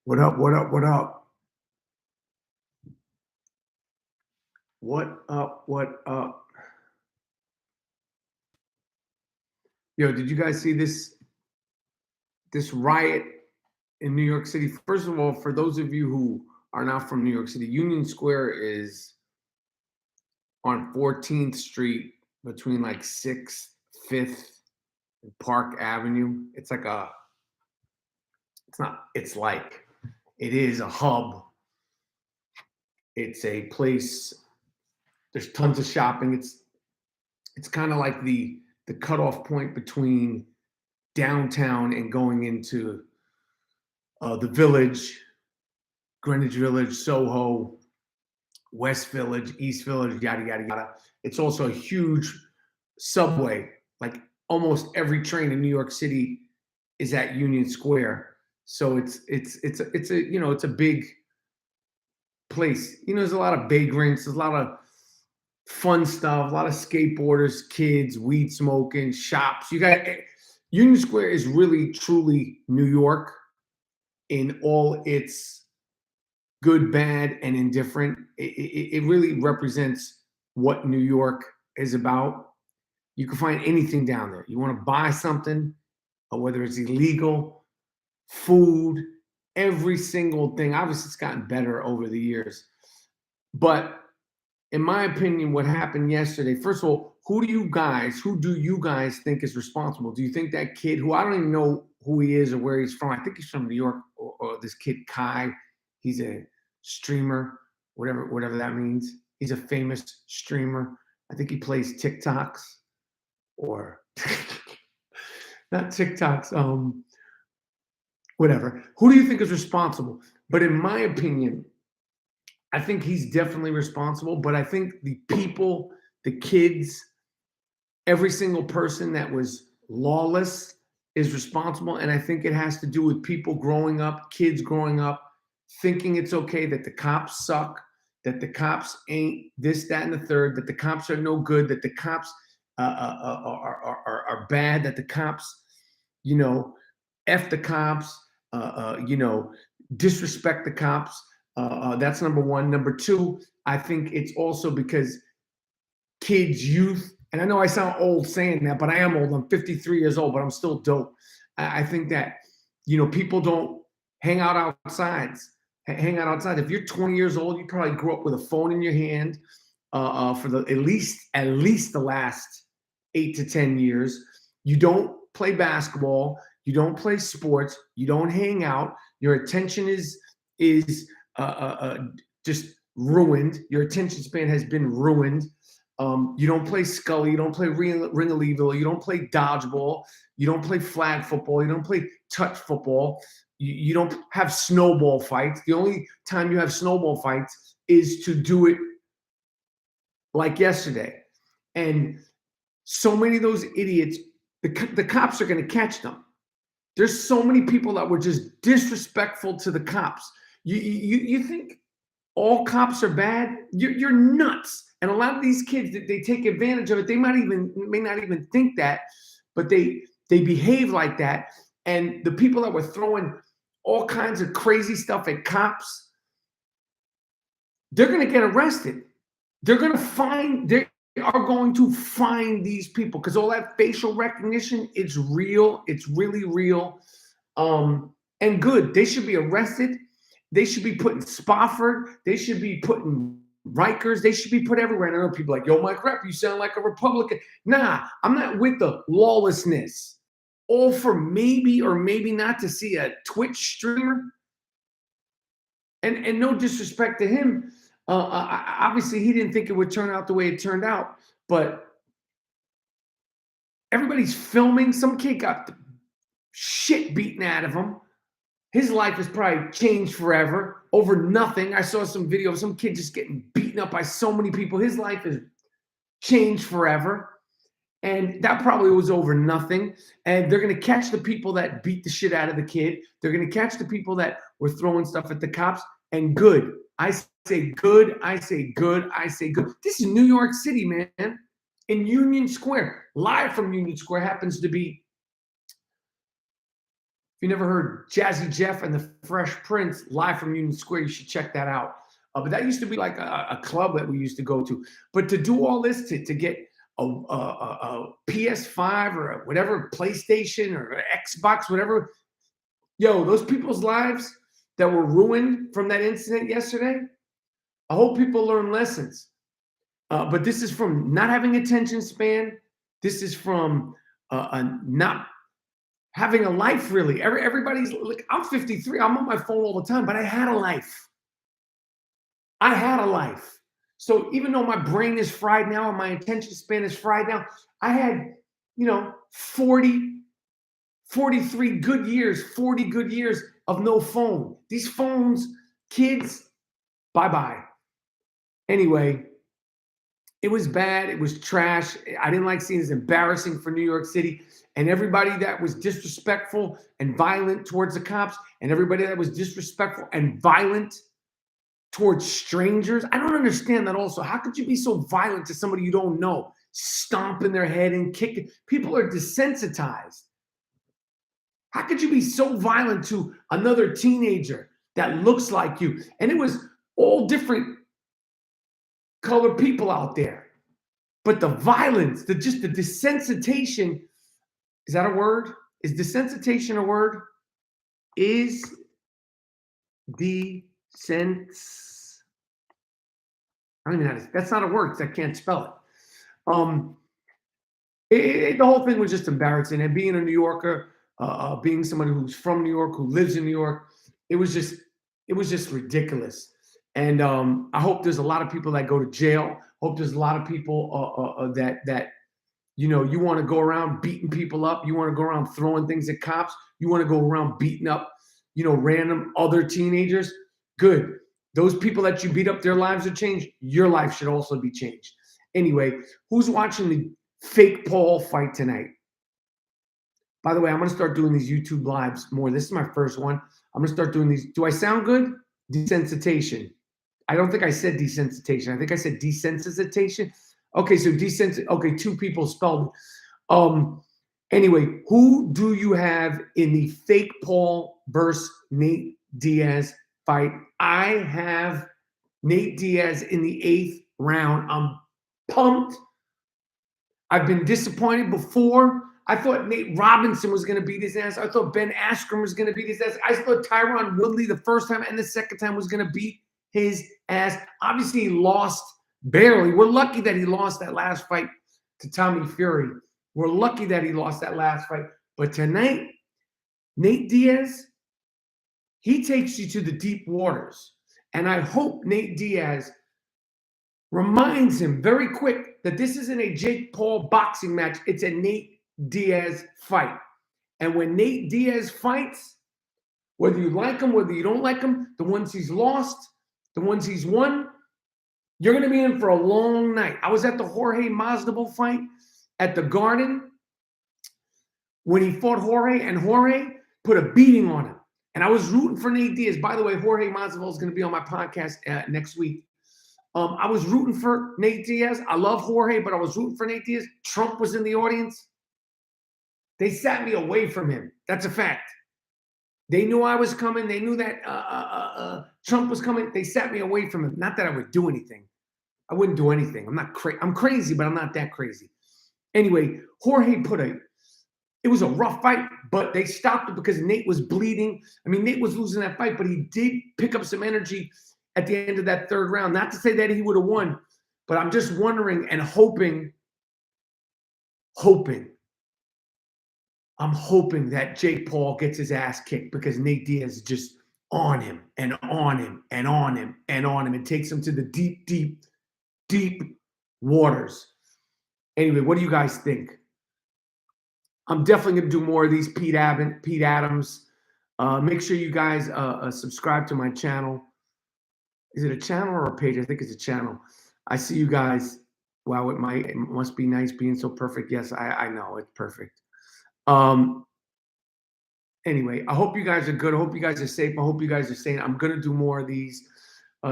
What up? What up? What up? What up? What up? Yo, did you guys see this riot in New York City? First of all, for those of you who are not from New York City, Union Square is on 14th Street between like 6th, 5th, and Park Avenue. It's like it is a hub. It's a place. There's tons of shopping. It's kind of like the cutoff point between downtown and going into the Village, Greenwich Village, Soho, West Village, East Village, yada yada yada. It's also a huge subway. Like almost every train in New York City is at Union Square. So it's a big place. There's a lot of vagrants, there's a lot of fun stuff, a lot of skateboarders, kids, weed smoking, shops. You got Union Square is really truly New York in all its good, bad, and indifferent. It really represents what New York is about. You can find anything down there. You want to buy something, or whether it's illegal, food, every single thing. Obviously, it's gotten better over the years. But in my opinion, what happened yesterday, first of all, who do you guys think is responsible? Do you think that kid, who I don't even know who he is or where he's from, I think he's from New York, or this kid Kai, he's a streamer, whatever that means. He's a famous streamer. I think he plays TikToks, or not TikToks, whatever. Who do you think is responsible? But in my opinion, I think he's definitely responsible, but I think the people, the kids, every single person that was lawless is responsible. And I think it has to do with people growing up, kids growing up, thinking it's okay that the cops suck, that the cops ain't this, that, and the third, that the cops are no good, that the cops are bad, that the cops, F the cops, disrespect the cops. That's number one. Number two, I think it's also because kids, youth, and I know I sound old saying that, but I am old. I'm 53 years old, but I'm still dope. I think that, people don't hang out outside. If you're 20 years old, you probably grew up with a phone in your hand for at least the last 8 to 10 years. You don't play basketball. You don't play sports. You don't hang out. Your attention is just ruined. Your attention span has been ruined. You don't play Scully. You don't play Ring of Evil. You don't play dodgeball. You don't play flag football. You don't play touch football. You don't have snowball fights. The only time you have snowball fights is to do it like yesterday. And so many of those idiots, the cops are going to catch them. There's so many people that were just disrespectful to the cops. You think all cops are bad? You're nuts. And a lot of these kids, they take advantage of it. They may not even think that, but they behave like that. And the people that were throwing all kinds of crazy stuff at cops, they're going to get arrested. They are going to find these people, because all that facial recognition, it's real. It's really real. And good. They should be arrested. They should be put in Spofford. They should be put in Rikers. They should be put everywhere. And I know people like, yo, Mike Rep, you sound like a Republican. Nah, I'm not with the lawlessness. All for maybe or maybe not to see a Twitch streamer. And no disrespect to him. Obviously, he didn't think it would turn out the way it turned out. But everybody's filming. Some kid got the shit beaten out of him. His life has probably changed forever over nothing. I saw some video of some kid just getting beaten up by so many people. His life has changed forever. And that probably was over nothing. And they're going to catch the people that beat the shit out of the kid. They're going to catch the people that were throwing stuff at the cops. And good. I say good. I say good. I say good. This is New York City, man. In Union Square. Live from Union Square happens to be you never heard Jazzy Jeff and the Fresh Prince live from Union Square, you should check that out. But that used to be like a club that we used to go to. But to do all this, to get a PS5 or whatever, PlayStation or Xbox, whatever, yo, those people's lives that were ruined from that incident yesterday, I hope people learn lessons. But this is from not having attention span. This is from not having a life, really. Everybody's like, I'm 53. I'm on my phone all the time, but I had a life. I had a life. So even though my brain is fried now and my attention span is fried now, I had, 43 good years, 40 good years of no phone. These phones, kids, bye-bye. Anyway, it was bad. It was trash. I didn't like seeing it. It's embarrassing for New York City. And everybody that was disrespectful and violent towards the cops, and everybody that was disrespectful and violent towards strangers. I don't understand that also. How could you be so violent to somebody you don't know? Stomping their head and kicking. People are desensitized. How could you be so violent to another teenager that looks like you? And it was all different colored people out there. But the violence, just the desensitization, is that a word? Is desensitization a word? Is I don't even know how to, that's not a word because I can't spell it. The whole thing was just embarrassing. And being a New Yorker, being somebody who's from New York, who lives in New York, it was just ridiculous. And I hope there's a lot of people that go to jail. Hope there's a lot of people that you want to go around beating people up. You want to go around throwing things at cops. You want to go around beating up, random other teenagers. Good. Those people that you beat up, their lives are changed. Your life should also be changed. Anyway, who's watching the fake Paul fight tonight? By the way, I'm going to start doing these YouTube lives more. This is my first one. I'm going to start doing these. Do I sound good? Desensitization. I don't think I said desensitization. I think I said desensitization. Okay, so okay, two people spelled. Anyway, who do you have in the fake Paul versus Nate Diaz fight? I have Nate Diaz in the 8th round. I'm pumped. I've been disappointed before. I thought Nate Robinson was going to beat his ass. I thought Ben Askren was going to beat his ass. I thought Tyron Woodley the first time and the second time was going to beat his ass. Obviously, he lost barely. We're lucky that he lost that last fight to Tommy Fury. We're lucky that he lost that last fight. But tonight, Nate Diaz, he takes you to the deep waters. And I hope Nate Diaz reminds him very quick that this isn't a Jake Paul boxing match. It's a Nate Diaz fight. And when Nate Diaz fights, whether you like him, whether you don't like him, the ones he's lost, the ones he's won, you're going to be in for a long night. I was at the Jorge Masvidal fight at the Garden when he fought Jorge, and Jorge put a beating on him. And I was rooting for Nate Diaz. By the way, Jorge Masvidal is going to be on my podcast next week. I was rooting for Nate Diaz. I love Jorge, but I was rooting for Nate Diaz. Trump was in the audience. They sat me away from him. That's a fact. They knew I was coming. They knew that Trump was coming. They sat me away from him. Not that I would do anything. I wouldn't do anything. I'm not crazy. I'm crazy, but I'm not that crazy. Anyway, Jorge it was a rough fight, but they stopped it because Nate was bleeding. I mean, Nate was losing that fight, but he did pick up some energy at the end of that 3rd round. Not to say that he would have won, but I'm just wondering and hoping. I'm hoping that Jake Paul gets his ass kicked because Nate Diaz is just on him and on him and on him and on him and takes him to the deep, deep, deep waters. Anyway, what do you guys think? I'm definitely going to do more of these Pete Adams. Make sure you guys subscribe to my channel. Is it a channel or a page? I think it's a channel. I see you guys. Wow, it must be nice being so perfect. Yes, I know it's perfect. Anyway, I hope you guys are good. I hope you guys are safe. I hope you guys are staying. I'm going to do more of these.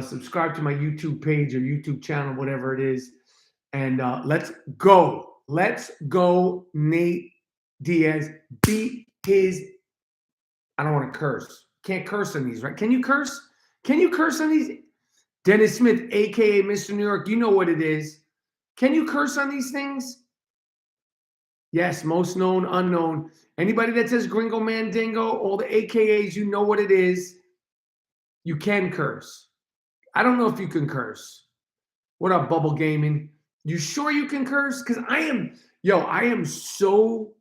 Subscribe to my YouTube page or YouTube channel, whatever it is. And let's go. Let's go, Nate Diaz. Beat his I don't want to curse. Can't curse on these, right? Can you curse? Can you curse on these? Dennis Smith, aka Mr. New York, you know what it is. Can you curse on these things? Yes, most known, unknown. Anybody that says Gringo Mandingo, all the AKAs, you know what it is. You can curse. I don't know if you can curse. What up, Bubble Gaming? You sure you can curse? Because I am so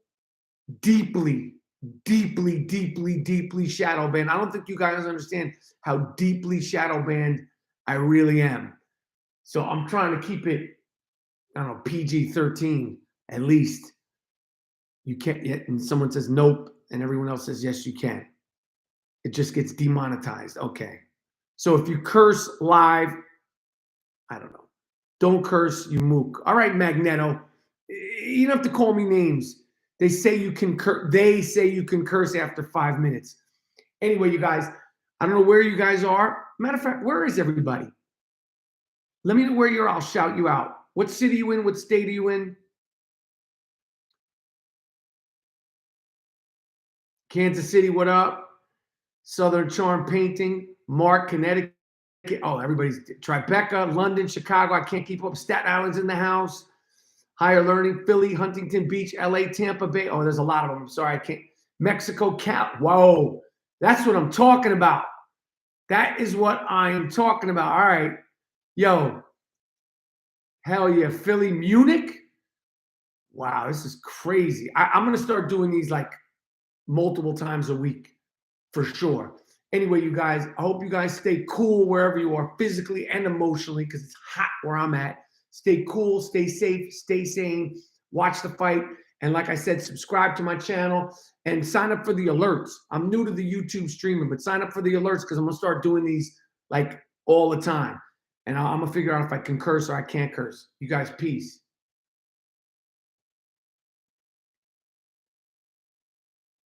deeply shadow banned. I don't think you guys understand how deeply shadow banned I really am. So I'm trying to keep it, I don't know, PG-13 at least. You can't yet, and someone says nope, and everyone else says yes, you can. It just gets demonetized. Okay. So if you curse live, I don't know. Don't curse, you mook. All right, Magneto. You don't have to call me names. They say you can curse after 5 minutes. Anyway, you guys, I don't know where you guys are. Matter of fact, where is everybody? Let me know where you are. I'll shout you out. What city are you in? What state are you in? Kansas City, what up? Southern Charm Painting, Mark, Connecticut. Oh, everybody's Tribeca, London, Chicago. I can't keep up. Staten Island's in the house. Higher Learning, Philly, Huntington Beach, LA, Tampa Bay. Oh, there's a lot of them. I'm sorry, I can't. Mexico, Cal. Whoa, that's what I'm talking about. That is what I am talking about. All right. Yo, hell yeah. Philly, Munich. Wow, this is crazy. I'm going to start doing these like multiple times a week for sure. Anyway, you guys, I hope you guys stay cool wherever you are, physically and emotionally, because it's hot where I'm at. Stay cool, stay safe, stay sane, watch the fight. And like I said, subscribe to my channel and sign up for the alerts. I'm new to the YouTube streaming, but sign up for the alerts because I'm going to start doing these like all the time. And I'm going to figure out if I can curse or I can't curse. You guys, peace.